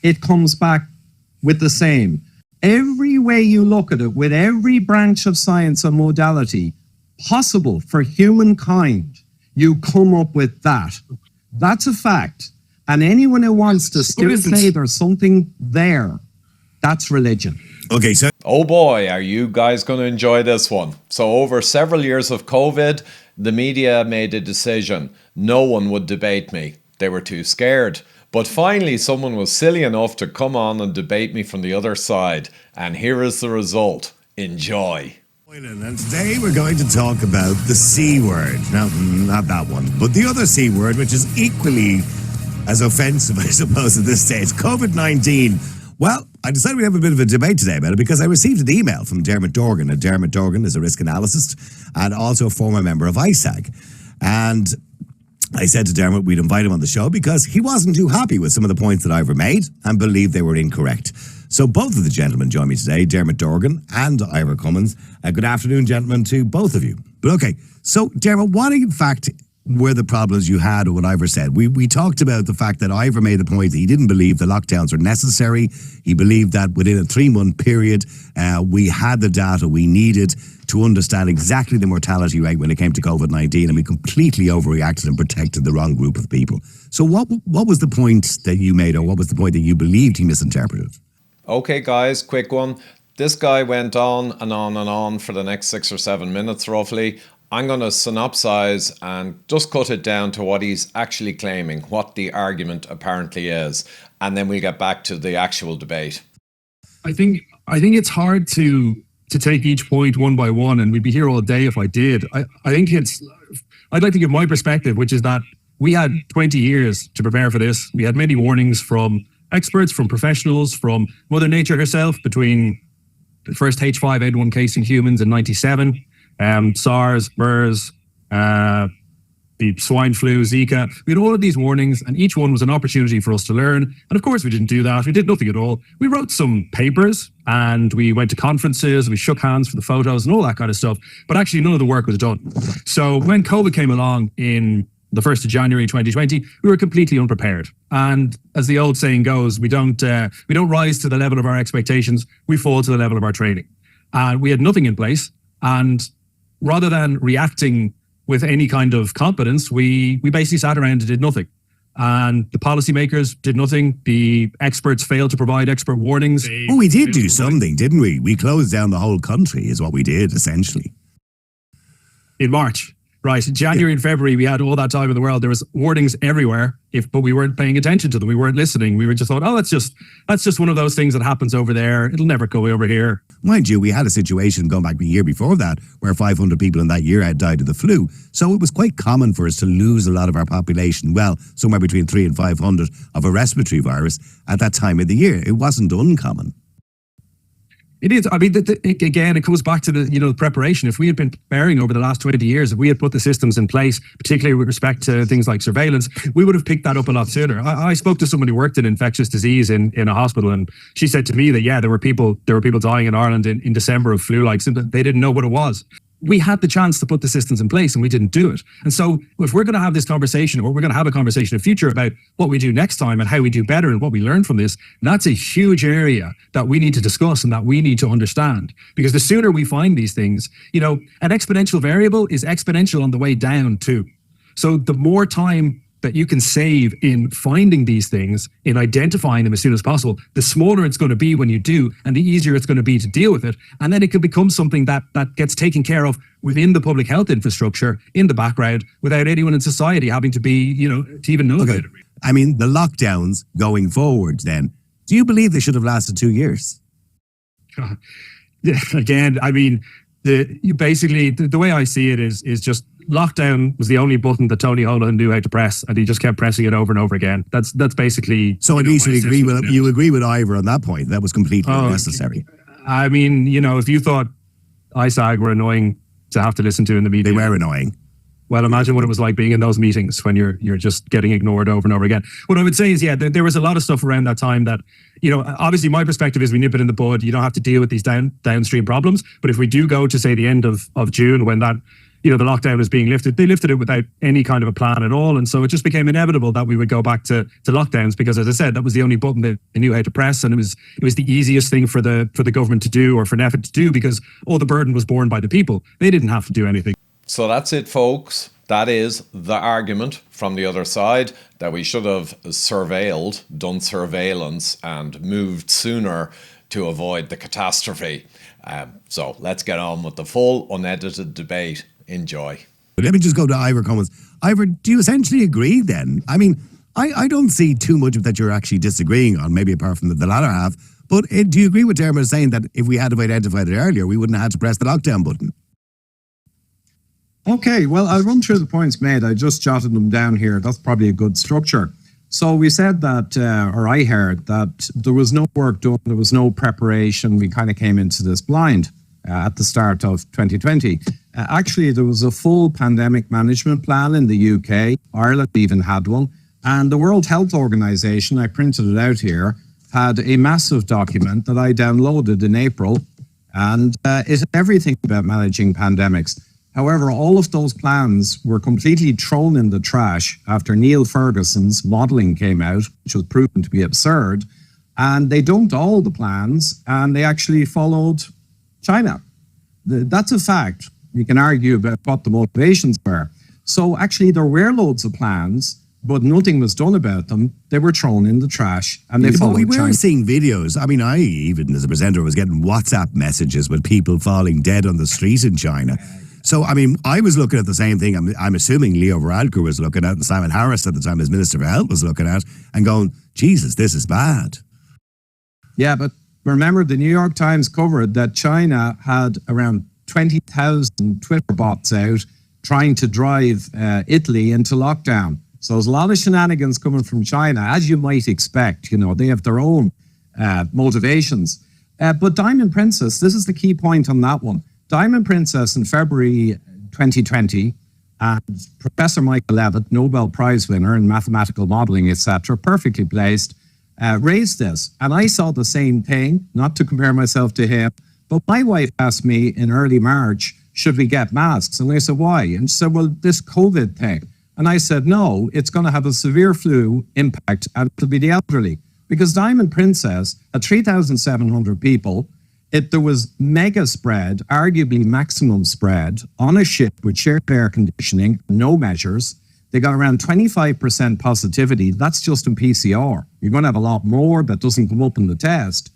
it comes back with the same. Every way you look at it, with every branch of science and modality possible for humankind, you come up with that. That's a fact. And anyone who wants to still say there's something there, that's religion. Okay, so... Oh boy, are you guys going to enjoy this one. So over several years of COVID, the media made a decision. No one would debate me. They were too scared. But finally, someone was silly enough to come on and debate me from the other side. And here is the result. Enjoy. And today we're going to talk about the C word. No, not that one, but the other C word, which is equally as offensive, I suppose, at this stage. COVID-19. Well, I decided we'd have a bit of a debate today about it because I received an email from Dermot Dorgan. And Dermot Dorgan is a risk analyst and also a former member of ISAC. And I said to Dermot we'd invite him on the show because he wasn't too happy with some of the points that Ivor made and believed they were incorrect. So both of the gentlemen join me today, Dermot Dorgan and Ivor Cummins. Good afternoon, gentlemen, to both of you. But okay, so Dermot, what in fact were the problems you had with what Ivor said? We talked about the fact that Ivor made the point that he didn't believe the lockdowns were necessary. He believed that within a 3-month period, we had the data we needed to understand exactly the mortality rate when it came to COVID-19, and we completely overreacted and protected the wrong group of people. So what was the point that you made, or what was the point that you believed he misinterpreted? Okay, guys, quick one. This guy went on and on and on for the next 6 or 7 minutes, roughly. I'm going to synopsize and just cut it down to what he's actually claiming, what the argument apparently is, and then we'll get back to the actual debate. I think it's hard to take each point one by one, and we'd be here all day if I did. I think I'd like to give my perspective, which is that we had 20 years to prepare for this. We had many warnings from experts, from professionals, from Mother Nature herself, between the first H5N1 case in humans in 97, SARS, MERS, the swine flu, Zika. We had all of these warnings, and each one was an opportunity for us to learn. And of course, we didn't do that. We did nothing at all. We wrote some papers, and we went to conferences, we shook hands for the photos and all that kind of stuff. But actually, none of the work was done. So when COVID came along in the 1st of January 2020, we were completely unprepared. And as the old saying goes, we don't rise to the level of our expectations, we fall to the level of our training. And we had nothing in place. And rather than reacting with any kind of competence, we basically sat around and did nothing. And the policymakers did nothing. The experts failed to provide expert warnings. Oh, we did do something, didn't we? We closed down the whole country is what we did, essentially. In March. Right, January and February, we had all that time in the world. There was warnings everywhere, but we weren't paying attention to them. We weren't listening. We were just thought, oh, that's just one of those things that happens over there. It'll never go over here. Mind you, we had a situation going back the year before that where 500 people in that year had died of the flu. So it was quite common for us to lose a lot of our population. Well, somewhere between 300 and 500 of a respiratory virus at that time of the year. It wasn't uncommon. It is. I mean, again, it comes back to the preparation. If we had been preparing over the last 20 years, if we had put the systems in place, particularly with respect to things like surveillance, we would have picked that up a lot sooner. I spoke to someone who worked in infectious disease in a hospital, and she said to me that, yeah, there were people dying in Ireland in December of flu-like symptoms. They didn't know what it was. We had the chance to put the systems in place and we didn't do it. And so if we're going to have this conversation, or we're going to have a conversation in the future about what we do next time and how we do better and what we learn from this, that's a huge area that we need to discuss and that we need to understand. Because the sooner we find these things, an exponential variable is exponential on the way down too. So the more time that you can save in finding these things, in identifying them as soon as possible, the smaller it's going to be when you do, and the easier it's going to be to deal with it. And then it can become something that gets taken care of within the public health infrastructure in the background without anyone in society having to be, to even know about it. I mean, the lockdowns going forward then, do you believe they should have lasted 2 years? Again, I mean, the way I see it is just lockdown was the only button that Tony Holohan knew how to press, and he just kept pressing it over and over again. That's basically. So at least you agree with Ivor on that point. That was completely unnecessary. I mean, if you thought ISAC were annoying to have to listen to in the meeting, they were annoying. Well, imagine what it was like being in those meetings when you're just getting ignored over and over again. What I would say is, yeah, there was a lot of stuff around that time that, obviously my perspective is we nip it in the bud. You don't have to deal with these downstream problems. But if we do go to, say, the end of June, when that the lockdown was being lifted. They lifted it without any kind of a plan at all. And so it just became inevitable that we would go back to lockdowns because, as I said, that was the only button that they knew how to press. And it was the easiest thing for the government to do, or for NEFIT to do, because all the burden was borne by the people. They didn't have to do anything. So that's it, folks. That is the argument from the other side, that we should have done surveillance and moved sooner to avoid the catastrophe. So let's get on with the full unedited debate. Enjoy. Let me just go to Ivor Cummins. Ivor, do you essentially agree then? I mean, I don't see too much of that you're actually disagreeing on, maybe apart from the latter half. But do you agree with Dermot saying that if we had have identified it earlier, we wouldn't have had to press the lockdown button? Okay, well, I'll run through the points made. I just jotted them down here. That's probably a good structure. So we said that, or I heard that there was no work done, there was no preparation. We kind of came into this blind at the start of 2020. Actually, there was a full pandemic management plan in the UK. Ireland even had one. And the World Health Organization, I printed it out here, had a massive document that I downloaded in April. And it had everything about managing pandemics. However, all of those plans were completely thrown in the trash after Neil Ferguson's modelling came out, which was proven to be absurd. And they dumped all the plans and they actually followed China. That's a fact. You can argue about what the motivations were. So actually there were loads of plans, but nothing was done about them. They were thrown in the trash and they followed China. We were seeing videos. I mean, I even as a presenter was getting WhatsApp messages with people falling dead on the street in China. So, I mean, I was looking at the same thing. I'm assuming Leo Varadkar was looking at, and Simon Harris at the time as Minister for Health was looking at, and going, Jesus, this is bad. Yeah, but remember the New York Times covered that China had around 20,000 Twitter bots out trying to drive Italy into lockdown. So there's a lot of shenanigans coming from China, as you might expect. They have their own motivations. But Diamond Princess, this is the key point on that one. Diamond Princess in February 2020, and Professor Michael Levitt, Nobel Prize winner in mathematical modelling, etc., perfectly placed, raised this. And I saw the same thing, not to compare myself to him, but my wife asked me in early March, should we get masks? And I said, why? And she said, well, this COVID thing. And I said, no, it's going to have a severe flu impact, and it'll be the elderly. Because Diamond Princess had 3,700 people. There was mega spread, arguably maximum spread, on a ship with shared air conditioning, no measures. They got around 25% positivity. That's just in PCR. You're going to have a lot more that doesn't come up in the test.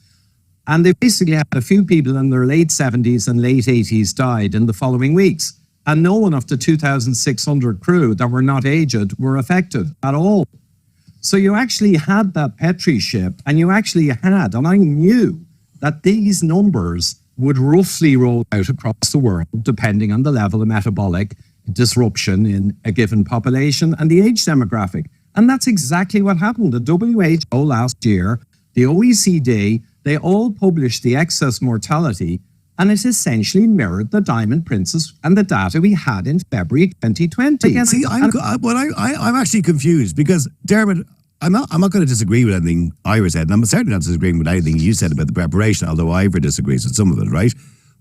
And they basically had a few people in their late 70s and late 80s died in the following weeks. And no one of the 2,600 crew that were not aged were affected at all. So you actually had that Petri ship, and you actually had, and I knew that these numbers would roughly roll out across the world, depending on the level of metabolic disruption in a given population and the age demographic. And that's exactly what happened. The WHO last year, the OECD, they all published the excess mortality, and it essentially mirrored the Diamond Princess and the data we had in February 2020. See, I'm actually confused because, Dermot, I'm not going to disagree with anything Ivor said, and I'm certainly not disagreeing with anything you said about the preparation, although Ivor disagrees with some of it, right?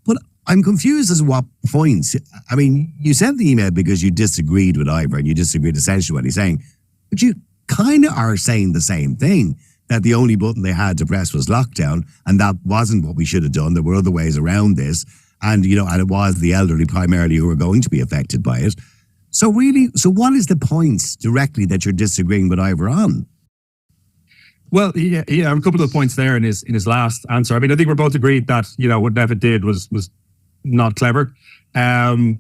But I'm confused as to what points. I mean, you sent the email because you disagreed with Ivor, and you disagreed essentially what he's saying, but you kind of are saying the same thing, that the only button they had to press was lockdown, and that wasn't what we should have done. There were other ways around this, and and it was the elderly primarily who were going to be affected by it. So really, what is the points directly that you're disagreeing with Ivor on? Well, yeah, a couple of points there in his last answer. I mean, I think we're both agreed that what NEFIT did was not clever.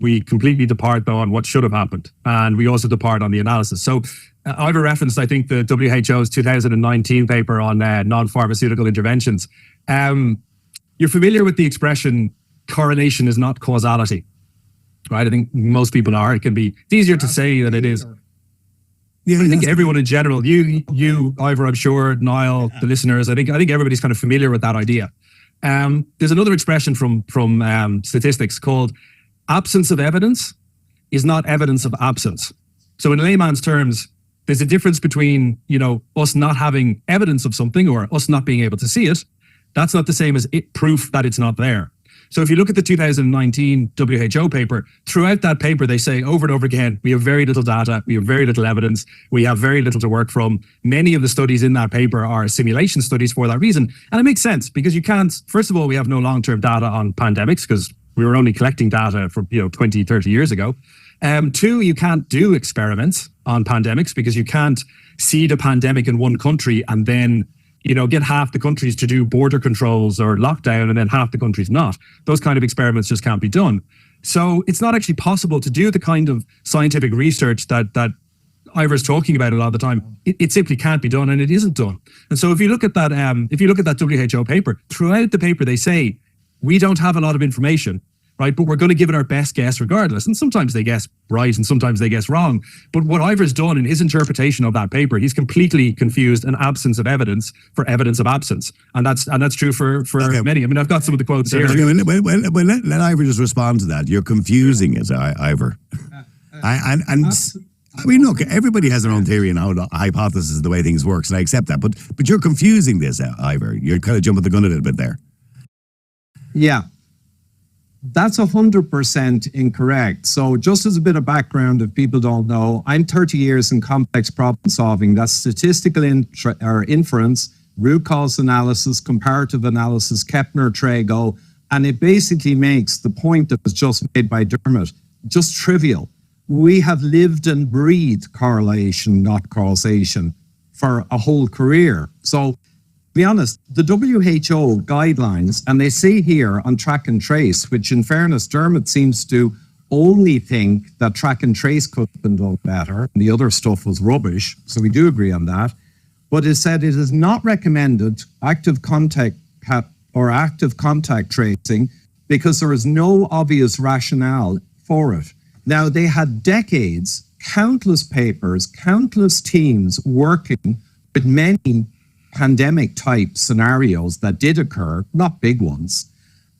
We completely depart though on what should have happened, and we also depart on the analysis. So Ivor referenced, I think, the WHO's 2019 paper on non-pharmaceutical interventions. You're familiar with the expression "correlation is not causality," right? I think most people are. It's easier to say than it is. Yeah, I think everyone in general, you, Ivor, I'm sure, Niall, the listeners, I think everybody's kind of familiar with that idea. There's another expression from statistics called absence of evidence is not evidence of absence. So in layman's terms, there's a difference between, us not having evidence of something or us not being able to see it. That's not the same as proof that it's not there. So if you look at the 2019 WHO paper, throughout that paper, they say over and over again, we have very little data, we have very little evidence, we have very little to work from. Many of the studies in that paper are simulation studies for that reason. And it makes sense because you can't, first of all, we have no long-term data on pandemics because we were only collecting data for 20, 30 years ago. Two, you can't do experiments on pandemics because you can't seed a pandemic in one country and then get half the countries to do border controls or lockdown and then half the countries not. Those kind of experiments just can't be done. So it's not actually possible to do the kind of scientific research that Ivor's talking about a lot of the time. It simply can't be done, and it isn't done. And so if you look at that, WHO paper, throughout the paper they say we don't have a lot of information, right? But we're going to give it our best guess regardless. And sometimes they guess right and sometimes they guess wrong. But what Ivor's done in his interpretation of that paper, he's completely confused an absence of evidence for evidence of absence. And that's true for many. I mean, I've got some of the quotes here. Let Ivor just respond to that. You're confusing it, Ivor. I mean, look, everybody has their own theory and how the hypothesis of the way things works, and I accept that. But you're confusing this, Ivor. You're kind of jumping the gun a little bit there. Yeah. That's 100% incorrect. So just as a bit of background, if people don't know, I'm 30 years in complex problem solving. That's statistical inference, root cause analysis, comparative analysis, Kepner-Trago, and it basically makes the point that was just made by Dermot just trivial. We have lived and breathed correlation, not causation, for a whole career. So to be honest, the WHO guidelines, and they say here on track and trace, which in fairness, Dermot seems to only think that track and trace could have been done better, and the other stuff was rubbish, so we do agree on that. But it said it is not recommended active contact tracing because there is no obvious rationale for it. Now, they had decades, countless papers, countless teams working with many pandemic type scenarios that did occur, not big ones,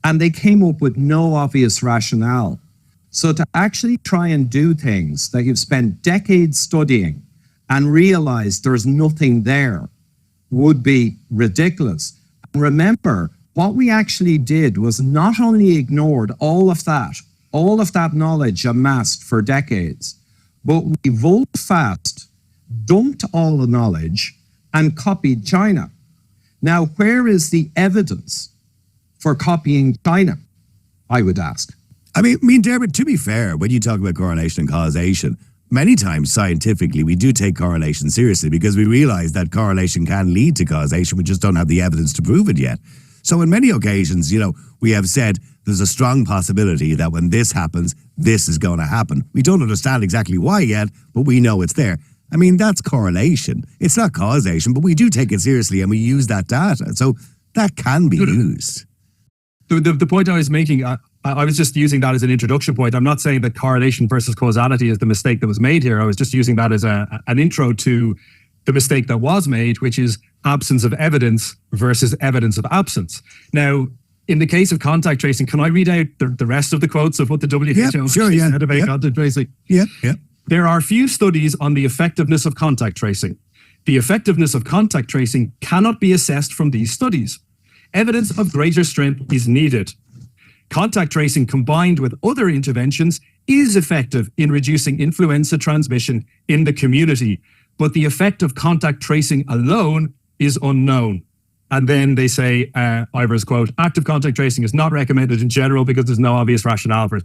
and they came up with no obvious rationale. So to actually try and do things that you've spent decades studying and realize there's nothing there would be ridiculous. And remember, what we actually did was not only ignored all of that knowledge amassed for decades, but we volte-fast dumped all the knowledge and copied China. Now, where is the evidence for copying China, I would ask? I mean, Dermot, to be fair, when you talk about correlation and causation, many times scientifically we do take correlation seriously because we realize that correlation can lead to causation. We just don't have the evidence to prove it yet. So in many occasions, we have said there's a strong possibility that when this happens, this is going to happen. We don't understand exactly why yet, but we know it's there. I mean, that's correlation. It's not causation, but we do take it seriously and we use that data. So that can be used. The point I was making, I was just using that as an introduction point. I'm not saying that correlation versus causality is the mistake that was made here. I was just using that as an intro to the mistake that was made, which is absence of evidence versus evidence of absence. Now, in the case of contact tracing, can I read out the rest of the quotes of what the WHO said about contact tracing? Yeah. There are few studies on the effectiveness of contact tracing. The effectiveness of contact tracing cannot be assessed from these studies. Evidence of greater strength is needed. Contact tracing combined with other interventions is effective in reducing influenza transmission in the community, but the effect of contact tracing alone is unknown. And then they say, Ivor's quote, active contact tracing is not recommended in general because there's no obvious rationale for it.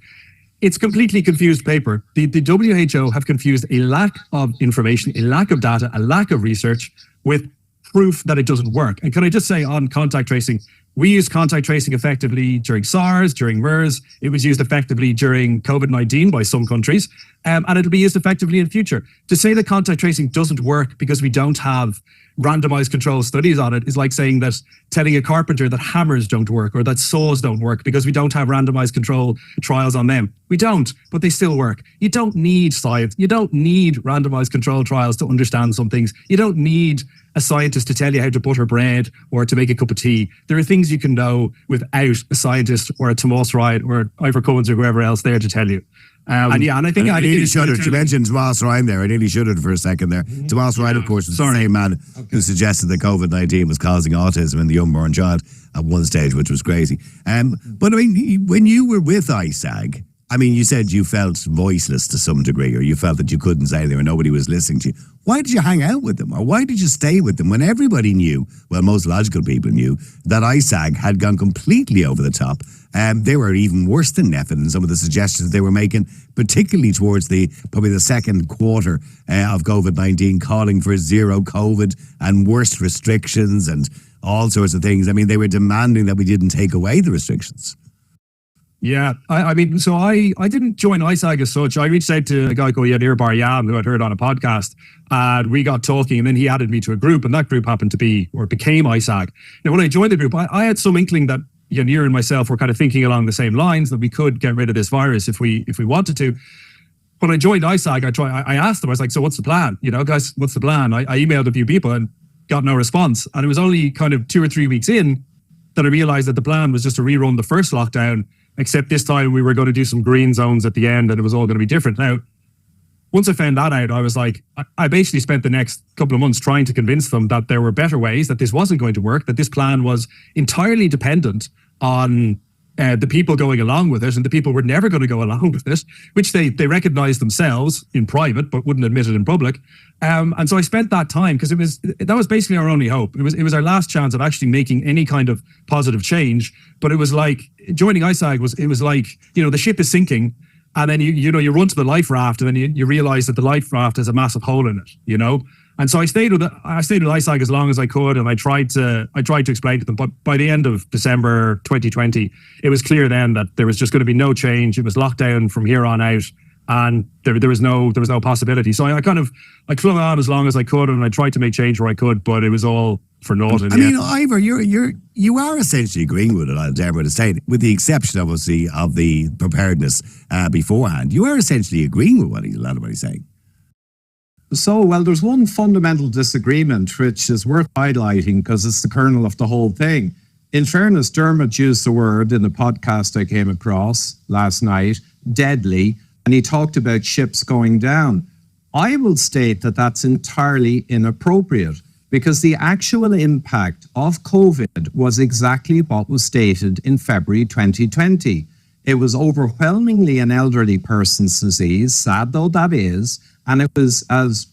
It's completely confused paper. The WHO have confused a lack of information, a lack of data, a lack of research with proof that it doesn't work. And can I just say on contact tracing, we used contact tracing effectively during SARS, during MERS. It was used effectively during COVID-19 by some countries, and it'll be used effectively in future. To say that contact tracing doesn't work because we don't have randomized control studies on it is like saying that telling a carpenter that hammers don't work or that saws don't work because we don't have randomized control trials on them. We don't, but they still work. You don't need science. You don't need randomized control trials to understand some things. You don't need a scientist to tell you how to butter bread or to make a cup of tea. There are things you can know without a scientist or a Tomas Wright or Ivor Cummins or whoever else there to tell you. And I think I nearly shuddered. You mentioned Tomas Ryan there. I nearly shuddered for a second there. Tomas Ryan, of course, was the same man who suggested that COVID-19 was causing autism in the unborn child at one stage, which was crazy. But I mean, when you were with ISAC, I mean, you said you felt voiceless to some degree, or you felt that you couldn't say anything or nobody was listening to you. Why did you hang out with them? Or why did you stay with them when everybody knew, well, most logical people knew, that ISAC had gone completely over the top? They were even worse than NEFIT in some of the suggestions they were making, particularly towards probably the second quarter of COVID-19, calling for zero COVID and worse restrictions and all sorts of things. I mean, they were demanding that we didn't take away the restrictions. Yeah, I mean, so I didn't join ISAC as such. I reached out to a guy called Yadir Baryam, who I'd heard on a podcast, and we got talking, and then he added me to a group, and that group happened to be, or became ISAC. Now, when I joined the group, I had some inkling that Yadir and myself were kind of thinking along the same lines, that we could get rid of this virus if we wanted to. When I joined ISAC, I asked them, I was like, so what's the plan? You know, guys, what's the plan? I emailed a few people and got no response. And it was only kind of 2 or 3 weeks in that I realized that the plan was just to rerun the first lockdown, except this time we were going to do some green zones at the end and it was all going to be different. Now, once I found that out, I was like, I basically spent the next couple of months trying to convince them that there were better ways, that this wasn't going to work, that this plan was entirely dependent on the people going along with it, and the people were never going to go along with it, which they recognized themselves in private, but wouldn't admit it in public. And so I spent that time, because that was basically our only hope. It was our last chance of actually making any kind of positive change. But it was like joining ISAC was like, you know, the ship is sinking, and then you run to the life raft, and then you realize that the life raft has a massive hole in it, you know. And so I stayed with ISAC as long as I could, and I tried to explain to them. But by the end of December 2020, it was clear then that there was just going to be no change. It was lockdown from here on out, and there was no possibility. So I clung on as long as I could, and I tried to make change where I could, but it was all for naught. I mean, Ivor, you are essentially agreeing with it, Dermot is saying, with the exception, obviously, of the preparedness beforehand. You are essentially agreeing with what he's saying. So, well, there's one fundamental disagreement which is worth highlighting because it's the kernel of the whole thing. In fairness, Dermot used the word in the podcast I came across last night, deadly, and he talked about ships going down. I will state that that's entirely inappropriate because the actual impact of COVID was exactly what was stated in February 2020. It was overwhelmingly an elderly person's disease, sad though that is, and it was, as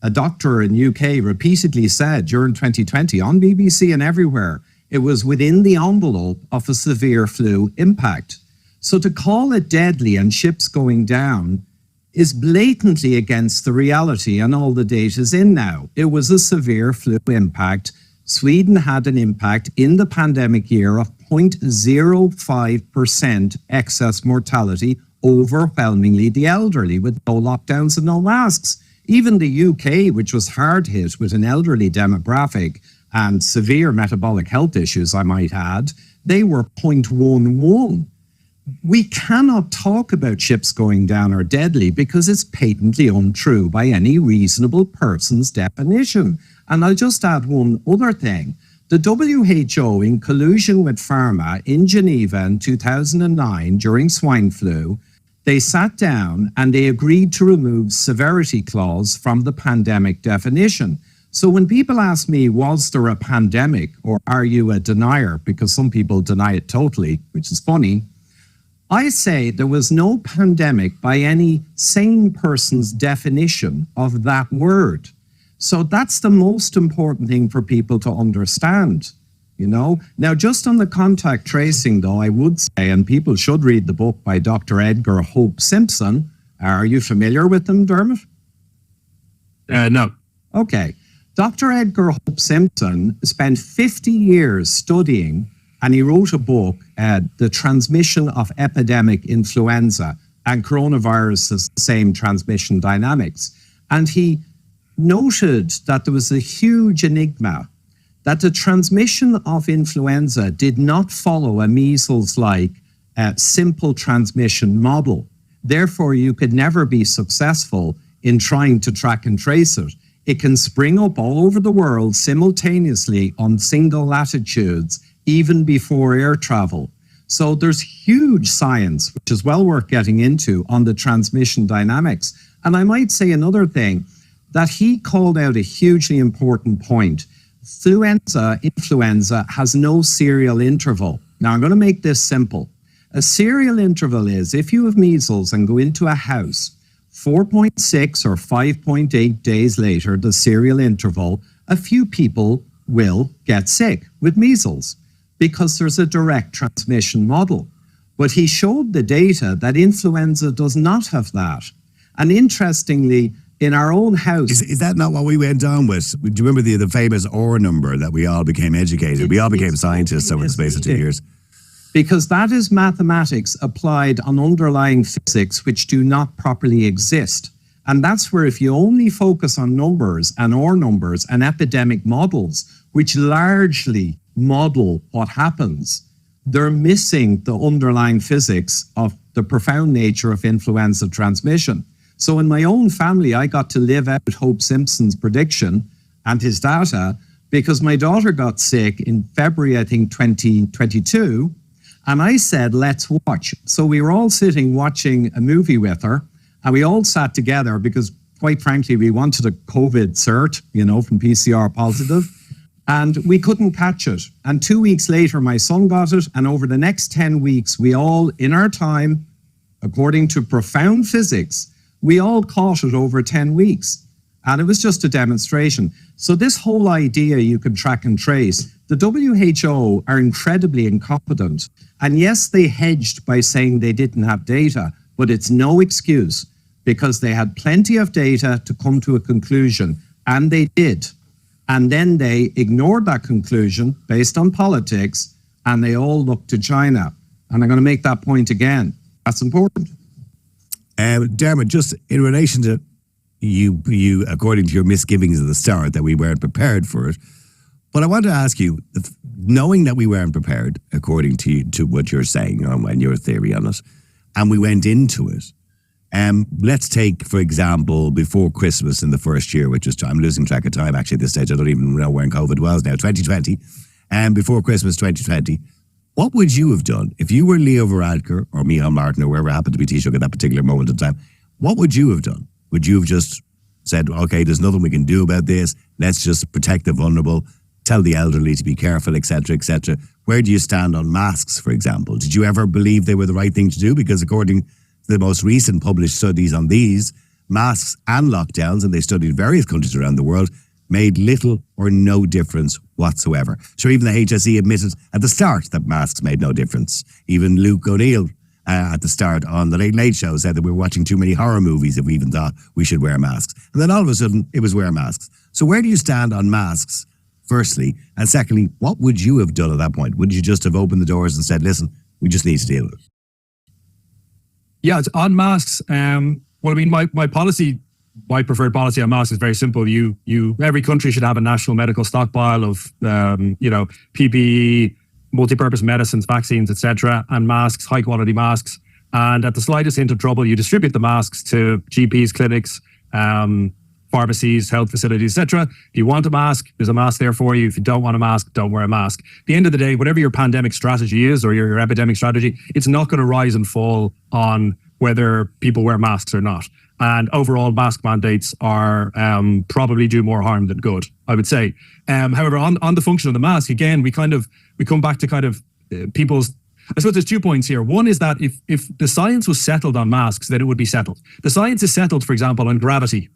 a doctor in UK repeatedly said during 2020 on BBC and everywhere, it was within the envelope of a severe flu impact. So to call it deadly and ships going down is blatantly against the reality, and all the data's in now. It was a severe flu impact. Sweden had an impact in the pandemic year of 0.05% excess mortality, overwhelmingly the elderly, with no lockdowns and no masks. Even the UK, which was hard hit with an elderly demographic and severe metabolic health issues, I might add, they were 0.11. We cannot talk about ships going down or deadly because it's patently untrue by any reasonable person's definition. And I'll just add one other thing. The WHO, in collusion with pharma in Geneva in 2009 during swine flu, they sat down and they agreed to remove severity clause from the pandemic definition. So when people ask me, was there a pandemic or are you a denier? Because some people deny it totally, which is funny. I say there was no pandemic by any sane person's definition of that word. So that's the most important thing for people to understand, you know. Now, just on the contact tracing, though, I would say, and people should read the book by Dr. Edgar Hope Simpson. Are you familiar with them, Dermot? No. Okay. Dr. Edgar Hope Simpson spent 50 years studying, and he wrote a book, The Transmission of Epidemic Influenza, and coronavirus is the same transmission dynamics. And he noted that there was a huge enigma, that the transmission of influenza did not follow a measles-like simple transmission model. Therefore, you could never be successful in trying to track and trace it. It can spring up all over the world simultaneously on single latitudes, even before air travel. So there's huge science, which is well worth getting into, on the transmission dynamics. And I might say another thing, that he called out a hugely important point. Influenza has no serial interval. Now, I'm going to make this simple. A serial interval is if you have measles and go into a house, 4.6 or 5.8 days later, the serial interval, a few people will get sick with measles because there's a direct transmission model. But he showed the data that influenza does not have that. And interestingly, in our own house... Is that not what we went on with? Do you remember the famous OR number that we all became educated? We all became scientists over the space of 2 years. Because that is mathematics applied on underlying physics which do not properly exist. And that's where if you only focus on numbers and OR numbers and epidemic models, which largely model what happens, they're missing the underlying physics of the profound nature of influenza transmission. So in my own family, I got to live out Hope Simpson's prediction and his data because my daughter got sick in February, I think, 2022. And I said, let's watch. So we were all sitting watching a movie with her and we all sat together because quite frankly, we wanted a COVID cert, from PCR positive. And we couldn't catch it. And 2 weeks later, my son got it. And over the next 10 weeks, we all, in our time, according to profound physics, we all caught it over 10 weeks. And it was just a demonstration. So this whole idea you can track and trace, the WHO are incredibly incompetent. And yes, they hedged by saying they didn't have data, but it's no excuse because they had plenty of data to come to a conclusion. And they did. And then they ignored that conclusion based on politics, and they all looked to China. And I'm going to make that point again. That's important. Dermot, just in relation to you, according to your misgivings at the start, that we weren't prepared for it. But I want to ask you, knowing that we weren't prepared, according to what you're saying and your theory on it, and we went into it, let's take, for example, before Christmas in the first year, which was, I'm losing track of time actually at this stage. I don't even know when COVID was now, 2020. And before Christmas 2020, what would you have done if you were Leo Varadkar or Michal Martin or whoever happened to be Taoiseach at that particular moment in time? What would you have done? Would you have just said, okay, there's nothing we can do about this. Let's just protect the vulnerable, tell the elderly to be careful, etc., etc. Where do you stand on masks, for example? Did you ever believe they were the right thing to do? Because according the most recent published studies on these, masks and lockdowns, and they studied various countries around the world, made little or no difference whatsoever. Sure, even the HSE admitted at the start that masks made no difference. Even Luke O'Neill at the start on the Late Late Show said that we were watching too many horror movies if we even thought we should wear masks. And then all of a sudden, it was wear masks. So where do you stand on masks, firstly? And secondly, what would you have done at that point? Would you just have opened the doors and said, listen, we just need to deal with it? Yeah, it's on masks. Well, I mean, my preferred policy on masks is very simple. Every country should have a national medical stockpile of, PPE, multi-purpose medicines, vaccines, etc., and masks, high quality masks. And at the slightest hint of trouble, you distribute the masks to GPs, clinics, pharmacies, health facilities, etc. If you want a mask, there's a mask there for you. If you don't want a mask, don't wear a mask. At the end of the day, whatever your pandemic strategy is or your epidemic strategy, it's not going to rise and fall on whether people wear masks or not. And overall, mask mandates are probably do more harm than good, I would say. However, on the function of the mask, again, we come back to people's. I suppose there's 2 points here. One is that if the science was settled on masks, then it would be settled. The science is settled, for example, on gravity.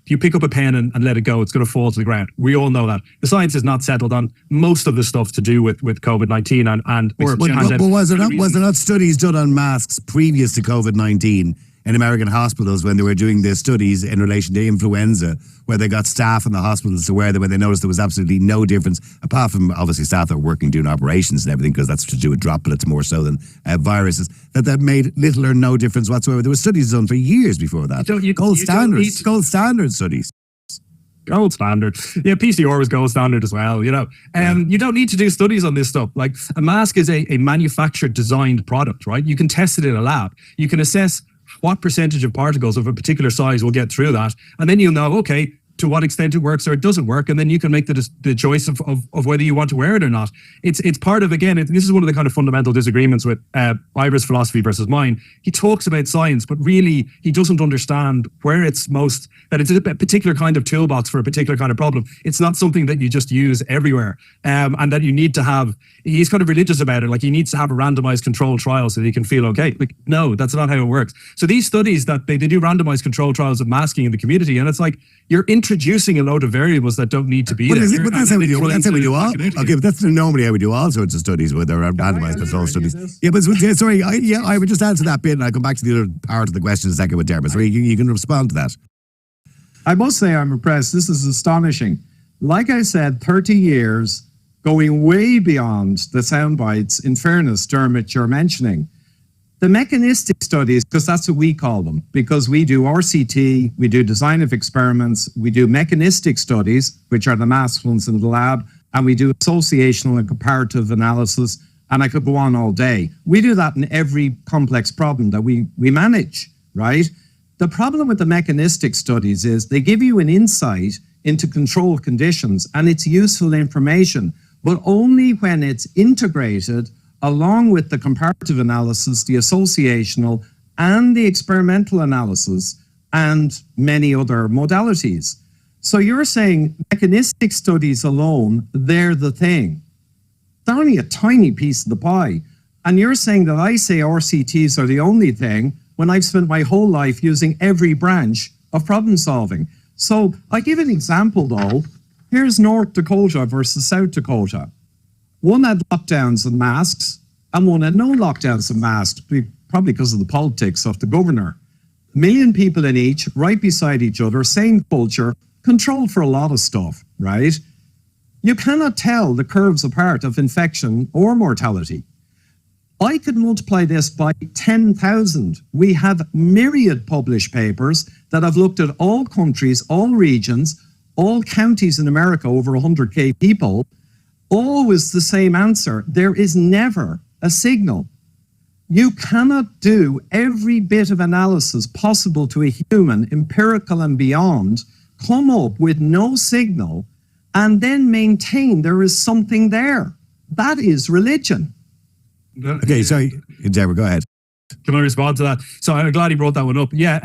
If you pick up a pen and let it go, it's going to fall to the ground. We all know that. The science is not settled on most of the stuff to do with COVID-19 and was there not studies done on masks previous to COVID-19 in American hospitals when they were doing their studies in relation to influenza, where they got staff in the hospitals to wear them when they noticed there was absolutely no difference, apart from obviously staff that were working doing operations and everything, because that's to do with droplets more so than viruses, that made little or no difference whatsoever. There were studies done for years before that. Gold standard studies. Gold standard. Yeah, PCR was gold standard as well, You don't need to do studies on this stuff. Like, a mask is a manufactured, designed product, right? You can test it in a lab. You can assess what percentage of particles of a particular size will get through that. And then you'll know, okay, to what extent it works or it doesn't work, and then you can make the choice of whether you want to wear it or not. It's part of, again, this is one of the kind of fundamental disagreements with Ivor's philosophy versus mine. He talks about science, but really he doesn't understand where it's most, that it's a particular kind of toolbox for a particular kind of problem. It's not something that you just use everywhere, and that you need to have, he's kind of religious about it, like he needs to have a randomized controlled trial so that he can feel okay. Like, no, that's not how it works. So these studies that they do randomized controlled trials of masking in the community, and it's like, you're introducing a load of variables that don't need to be there. But that's how we do. That's how we do all. Okay, but that's normally how we do all sorts of studies with our randomized control studies. Yeah, but sorry, I would just answer that bit, and I'll come back to the other part of the question in a second with Dermot. So you can respond to that. I must say I'm impressed. This is astonishing. Like I said, 30 years going way beyond the sound bites. In fairness, Dermot, you're mentioning the mechanistic studies, because that's what we call them, because we do RCT, we do design of experiments, we do mechanistic studies, which are the masked ones in the lab, and we do associational and comparative analysis, and I could go on all day. We do that in every complex problem that we manage, right? The problem with the mechanistic studies is they give you an insight into controlled conditions, and it's useful information, but only when it's integrated along with the comparative analysis, the associational, and the experimental analysis, and many other modalities. So you're saying mechanistic studies alone, they're the thing. They're only a tiny piece of the pie. And you're saying that I say RCTs are the only thing when I've spent my whole life using every branch of problem solving. So I give an example though. Here's North Dakota versus South Dakota. One had lockdowns and masks, and one had no lockdowns and masks, probably because of the politics of the governor. 1 million people in each, right beside each other, same culture, controlled for a lot of stuff, right? You cannot tell the curves apart of infection or mortality. I could multiply this by 10,000. We have myriad published papers that have looked at all countries, all regions, all counties in America, over 100,000 people. Always the same answer. There is never a signal. You cannot do every bit of analysis possible to a human, empirical and beyond, come up with no signal, and then maintain there is something there. That is religion. Okay, sorry, Dermot, go ahead. Can I respond to that? So I'm glad he brought that one up. Yeah,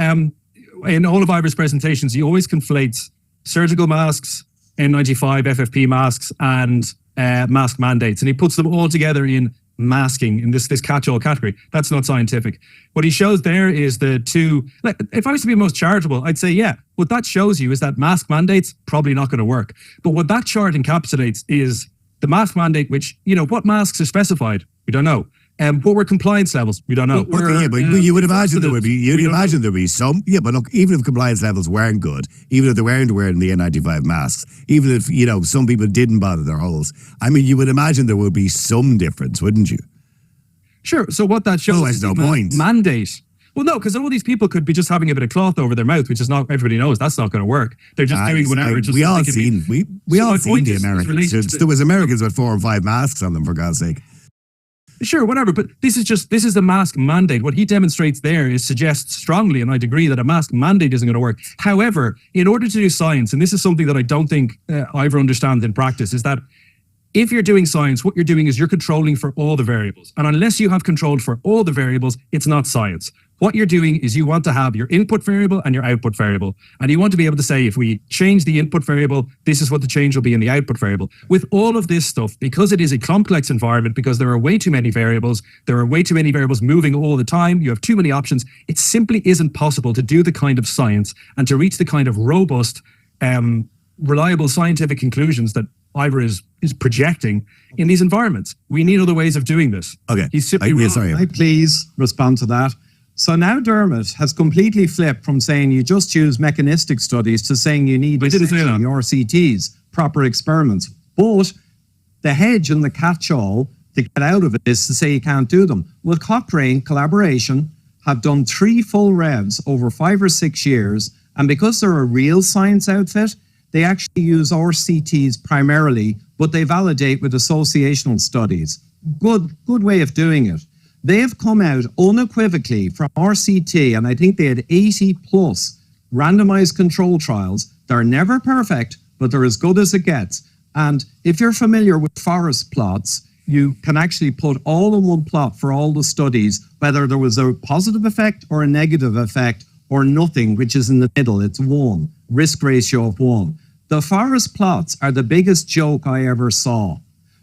in all of Ivor's presentations, he always conflates surgical masks, N95, FFP masks, and mask mandates, and he puts them all together in masking, in this catch-all category. That's not scientific. What he shows there is the two, like, if I was to be most charitable, I'd say, yeah, what that shows you is that mask mandates probably not going to work. But what that chart encapsulates is the mask mandate, which, you know, what masks are specified? We don't know. What were compliance levels? We don't know. But you would imagine there would be. You'd imagine there'd be some. Yeah, but look, even if compliance levels weren't good, even if they weren't wearing the N95 masks, even if, you know, some people didn't bother their holes, I mean, you would imagine there would be some difference, wouldn't you? Sure. So what that shows is no point. Mandate. Well, no, because all these people could be just having a bit of cloth over their mouth, which is not, everybody knows that's not going to work. They're just doing whatever. We all seen the Americans. There was Americans with 4 or 5 masks on them, for God's sake. Sure, whatever, but this is the mask mandate. What he demonstrates there is suggests strongly, and I'd agree, that a mask mandate isn't going to work. However, in order to do science, and this is something that I don't think Ivor understands in practice, is that if you're doing science, what you're doing is you're controlling for all the variables. And unless you have controlled for all the variables, it's not science. What you're doing is you want to have your input variable and your output variable. And you want to be able to say, if we change the input variable, this is what the change will be in the output variable. With all of this stuff, because it is a complex environment, because there are way too many variables, there are way too many variables moving all the time, you have too many options, it simply isn't possible to do the kind of science and to reach the kind of robust, reliable scientific conclusions that Ivor is projecting in these environments. We need other ways of doing this. Okay. He's simply wrong. Sorry. I please respond to that. So now Dermot has completely flipped from saying you just use mechanistic studies to saying you need RCTs, proper experiments. But the hedge and the catch-all to get out of it is to say you can't do them. Well, Cochrane Collaboration have done 3 full revs over 5 or 6 years, and because they're a real science outfit, they actually use RCTs primarily, but they validate with associational studies. Good way of doing it. They have come out unequivocally from RCT, and I think they had 80 plus randomized control trials. They're never perfect, but they're as good as it gets. And if you're familiar with forest plots, you can actually put all in one plot for all the studies, whether there was a positive effect or a negative effect or nothing, which is in the middle. It's 1, risk ratio of 1. The forest plots are the biggest joke I ever saw,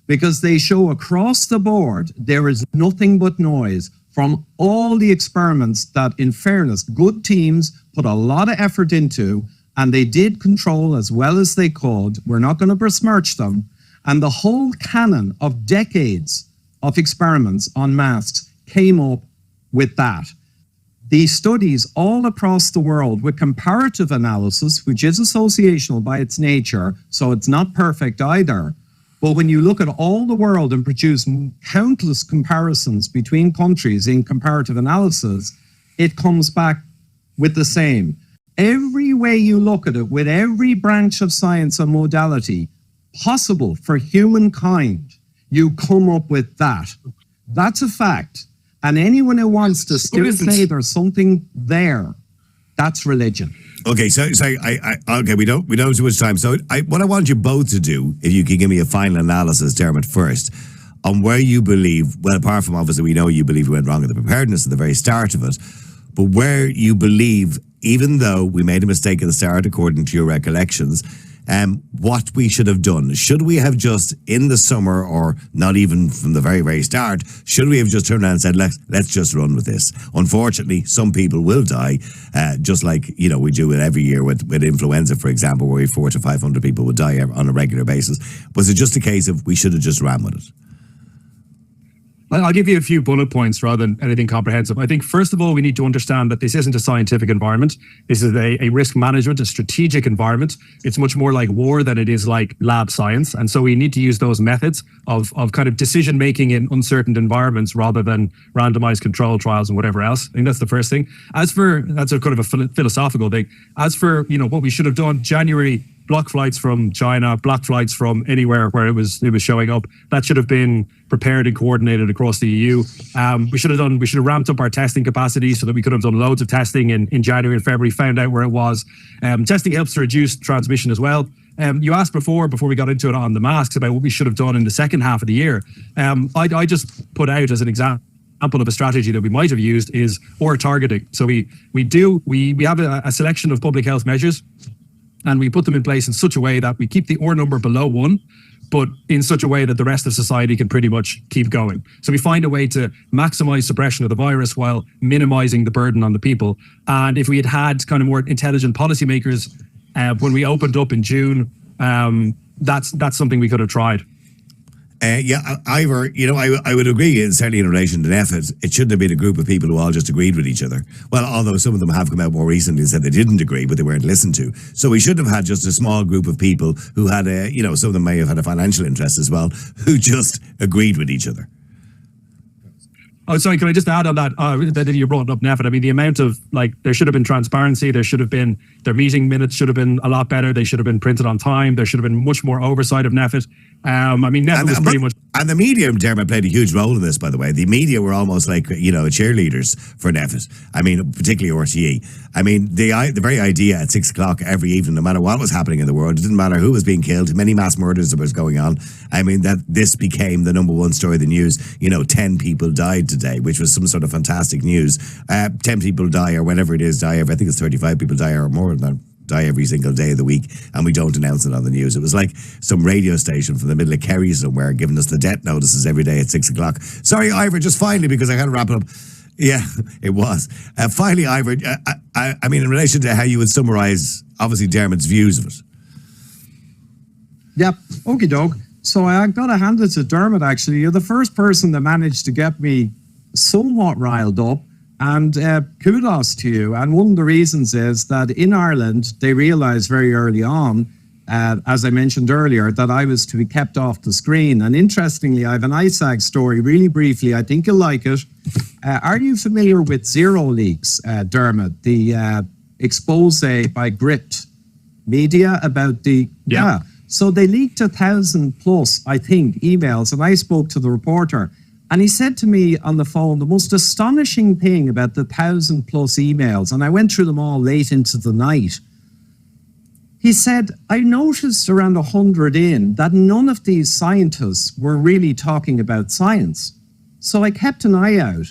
because they show across the board there is nothing but noise from all the experiments that, in fairness, good teams put a lot of effort into, and they did control as well as they could. We're not going to besmirch them. And the whole canon of decades of experiments on masks came up with that. These studies all across the world with comparative analysis, which is associational by its nature, so it's not perfect either. But when you look at all the world and produce countless comparisons between countries in comparative analysis, it comes back with the same. Every way you look at it, with every branch of science and modality possible for humankind, you come up with that. That's a fact. And anyone who wants to still say there's something there, that's religion. Okay, so okay, we don't have too much time. So what I want you both to do, if you can give me a final analysis, Dermot, first, on where you believe, well, apart from obviously we know you believe we went wrong at the preparedness at the very start of it, but where you believe, even though we made a mistake at the start, according to your recollections, what we should have done. Should we have just, in the summer, or not even from the very, very start, should we have just turned around and said, let's just run with this? Unfortunately, some people will die, just like, you know, we do it every year with influenza, for example, where 400 to 500 people would die on a regular basis. Was it just a case of we should have just ran with it? I'll give you a few bullet points rather than anything comprehensive. I think, first of all, we need to understand that this isn't a scientific environment. This is a risk management, a strategic environment. It's much more like war than it is like lab science. And so we need to use those methods of kind of decision making in uncertain environments rather than randomized control trials and whatever else. I think that's the first thing. As for, that's a kind of a philosophical thing. As for, you know, what we should have done, January, block flights from China, block flights from anywhere where it was showing up. That should have been prepared and coordinated across the EU. We should have ramped up our testing capacity so that we could have done loads of testing in January and February, found out where it was. Testing helps to reduce transmission as well. You asked before we got into it on the masks about what we should have done in the second half of the year. I just put out as an example of a strategy that we might have used is OR targeting. So we have a selection of public health measures, and we put them in place in such a way that we keep the OR number below 1, but in such a way that the rest of society can pretty much keep going. So we find a way to maximize suppression of the virus while minimizing the burden on the people. And if we had had kind of more intelligent policymakers when we opened up in June, that's something we could have tried. Yeah, Ivor, you know, I would agree, and certainly in relation to NPHET, it shouldn't have been a group of people who all just agreed with each other. Well, although some of them have come out more recently and said they didn't agree, but they weren't listened to. So we should have had just a small group of people who had some of them may have had a financial interest as well, who just agreed with each other. Oh, sorry, can I just add on that? That you brought up NPHET. I mean, the amount of, there should have been transparency. There should have been, their meeting minutes should have been a lot better. They should have been printed on time. There should have been much more oversight of NPHET. I mean, NPHET was pretty much... And the media, Dermot, played a huge role in this, by the way. The media were almost like, cheerleaders for NPHET. I mean, particularly RTE. I mean, the very idea at 6 o'clock every evening, no matter what was happening in the world, it didn't matter who was being killed, many mass murders that was going on. I mean, that this became the number one story of the news. 10 people died today, which was some sort of fantastic news. 10 people die, or whatever it is, die every, I think it's 35 people die or more than that. Die every single day of the week, and we don't announce it on the news. It was like some radio station from the middle of Kerry somewhere giving us the death notices every day at 6 o'clock. Sorry, Ivor, just finally, because I got to wrap it up. Yeah, it was. Finally, Ivor, I mean, in relation to how you would summarise, obviously, Dermot's views of it. Yep, okie doke. So I got to hand it to Dermot, actually. You're the first person that managed to get me somewhat riled up. And kudos to you. And one of the reasons is that in Ireland, they realized very early on, as I mentioned earlier, that I was to be kept off the screen. And interestingly, I have an ISAC story really briefly. I think you'll like it. Are you familiar with Zero Leaks, Dermot? The expose by Gript Media about the... Yeah. So they leaked 1,000 plus, I think, emails. And I spoke to the reporter. And he said to me on the phone the most astonishing thing about the 1,000+ emails, and I went through them all late into the night. He said, I noticed around 100 in that none of these scientists were really talking about science. So I kept an eye out,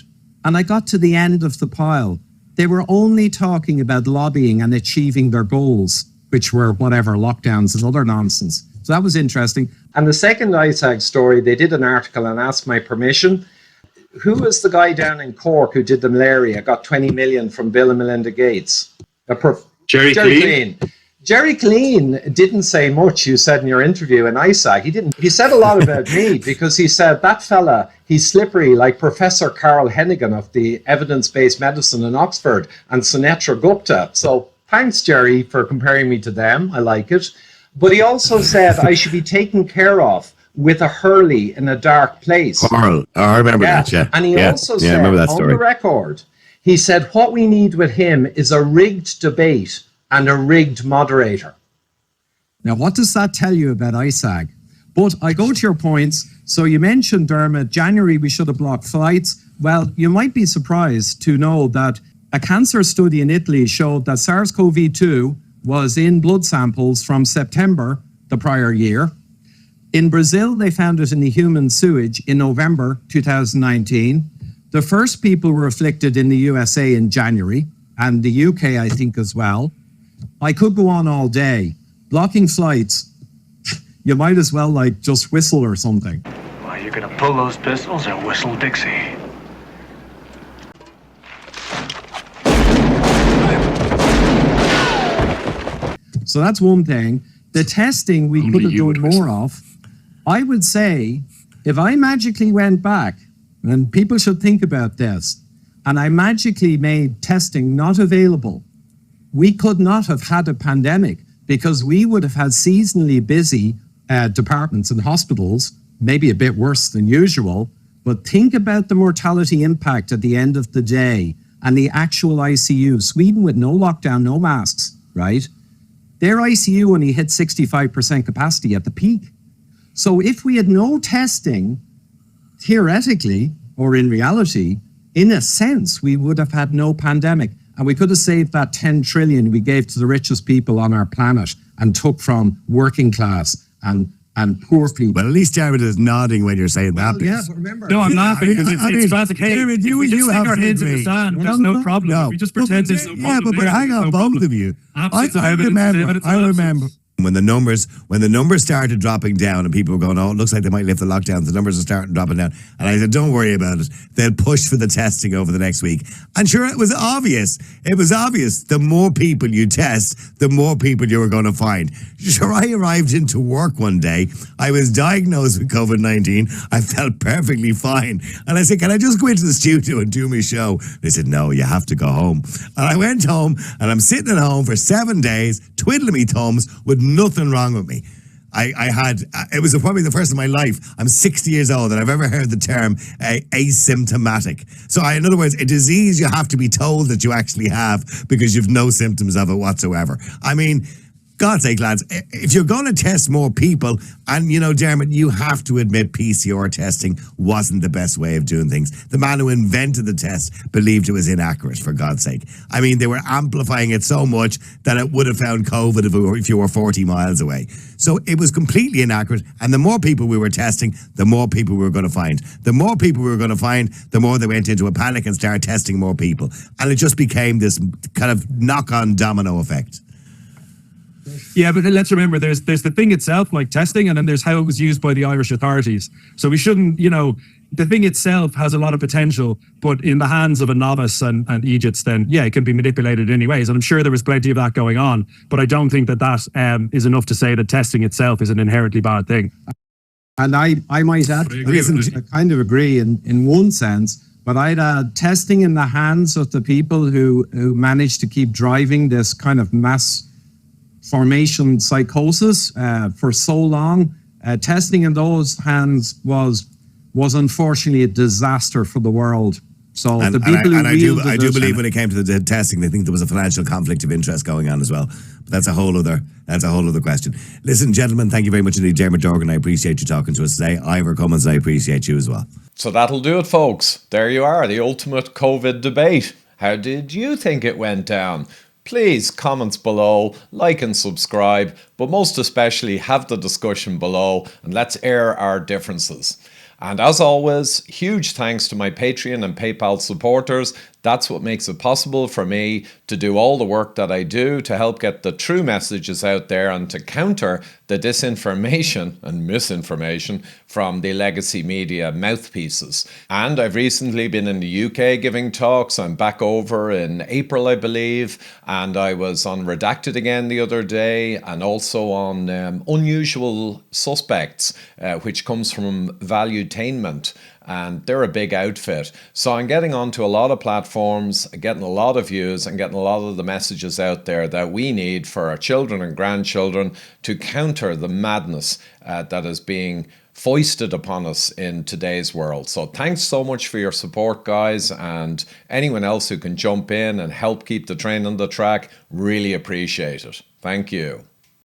and I got to the end of the pile. They were only talking about lobbying and achieving their goals, which were whatever, lockdowns and other nonsense. So that was interesting. And the second ISAC story, they did an article and asked my permission. Who was the guy down in Cork who did the malaria, got 20 million from Bill and Melinda Gates? Jerry Clean. Jerry Clean didn't say much, you said in your interview in ISAC. He said a lot about me because he said, that fella, he's slippery like Professor Carl Hennigan of the evidence-based medicine in Oxford and Sunetra Gupta. So thanks, Jerry, for comparing me to them. I like it. But he also said I should be taken care of with a Hurley in a dark place. Carl, I remember that, yeah. And he also said, on the record, he said, what we need with him is a rigged debate and a rigged moderator. Now, what does that tell you about ISAC? But I go to your points. So you mentioned, Dermot, January we should have blocked flights. Well, you might be surprised to know that a cancer study in Italy showed that SARS-CoV-2 was in blood samples from September the prior year. In Brazil, they found it in the human sewage in November 2019. The first people were afflicted in the USA in January, and the UK, I think, as well. I could go on all day. Blocking flights, you might as well just whistle or something. Well, you're gonna pull those pistols or whistle Dixie. So that's one thing. The testing we could have done more of. I would say if I magically went back, and people should think about this, and I magically made testing not available, we could not have had a pandemic because we would have had seasonally busy departments and hospitals, maybe a bit worse than usual. But think about the mortality impact at the end of the day and the actual ICU. Sweden with no lockdown, no masks, right? Their ICU only hit 65% capacity at the peak. So if we had no testing, theoretically, or in reality, in a sense, we would have had no pandemic. And we could have saved that 10 trillion we gave to the richest people on our planet and took from working class and poor people. Well, at least Jared is nodding when you're saying that. Yeah, but remember. No, I'm not, because it's classic. Hey, Jared, we just stick our heads in the sand. There's no problem. No. We just pretend there's no problem. But hang on, both of you. I remember when the numbers started dropping down and people were going, oh, it looks like they might lift the lockdowns. The numbers are starting dropping down. And I said, don't worry about it. They'll push for the testing over the next week. And sure, it was obvious. It was obvious. The more people you test, the more people you were going to find. Sure, I arrived into work one day. I was diagnosed with COVID-19. I felt perfectly fine. And I said, can I just go into the studio and do my show? They said, no, you have to go home. And I went home and I'm sitting at home for 7 days, twiddling my thumbs with nothing wrong with me. It was probably the first in my life. I'm 60 years old and I've ever heard the term asymptomatic. So in other words, a disease you have to be told that you actually have because you've no symptoms of it whatsoever. I mean, God's sake, lads, if you're going to test more people, and, you know, Dermot, you have to admit PCR testing wasn't the best way of doing things. The man who invented the test believed it was inaccurate, for God's sake. I mean, they were amplifying it so much that it would have found COVID if you were 40 miles away. So it was completely inaccurate, and the more people we were testing, the more people we were going to find. The more people we were going to find, the more they went into a panic and started testing more people. And it just became this kind of knock-on domino effect. Yeah, but let's remember, there's the thing itself, like testing, and then there's how it was used by the Irish authorities. So we shouldn't, the thing itself has a lot of potential, but in the hands of a novice and idiots, then, yeah, it can be manipulated in any ways. And I'm sure there was plenty of that going on, but I don't think that is enough to say that testing itself is an inherently bad thing. And I might add, I kind of agree in one sense, but I'd add testing in the hands of the people who managed to keep driving this kind of mass formation psychosis for so long. Testing in those hands was unfortunately a disaster for the world. So the people I do believe when it came to the testing, they think there was a financial conflict of interest going on as well. But that's a whole other question. Listen, gentlemen, thank you very much indeed. Dermot Dorgan, I appreciate you talking to us today. Ivor Cummins, I appreciate you as well. So that'll do it, folks. There you are, the ultimate COVID debate. How did you think it went down? Please, comments below, like and subscribe, but most especially have the discussion below and let's air our differences. And as always, huge thanks to my Patreon and PayPal supporters. That's what makes it possible for me to do all the work that I do to help get the true messages out there and to counter the disinformation and misinformation from the legacy media mouthpieces. And I've recently been in the UK giving talks. I'm back over in April, I believe, and I was on Redacted again the other day, and also on Unusual Suspects, which comes from Valuetainment. And they're a big outfit. So I'm getting onto a lot of platforms, getting a lot of views and getting a lot of the messages out there that we need for our children and grandchildren to counter the madness that is being foisted upon us in today's world. So thanks so much for your support, guys, and anyone else who can jump in and help keep the train on the track, really appreciate it. Thank you.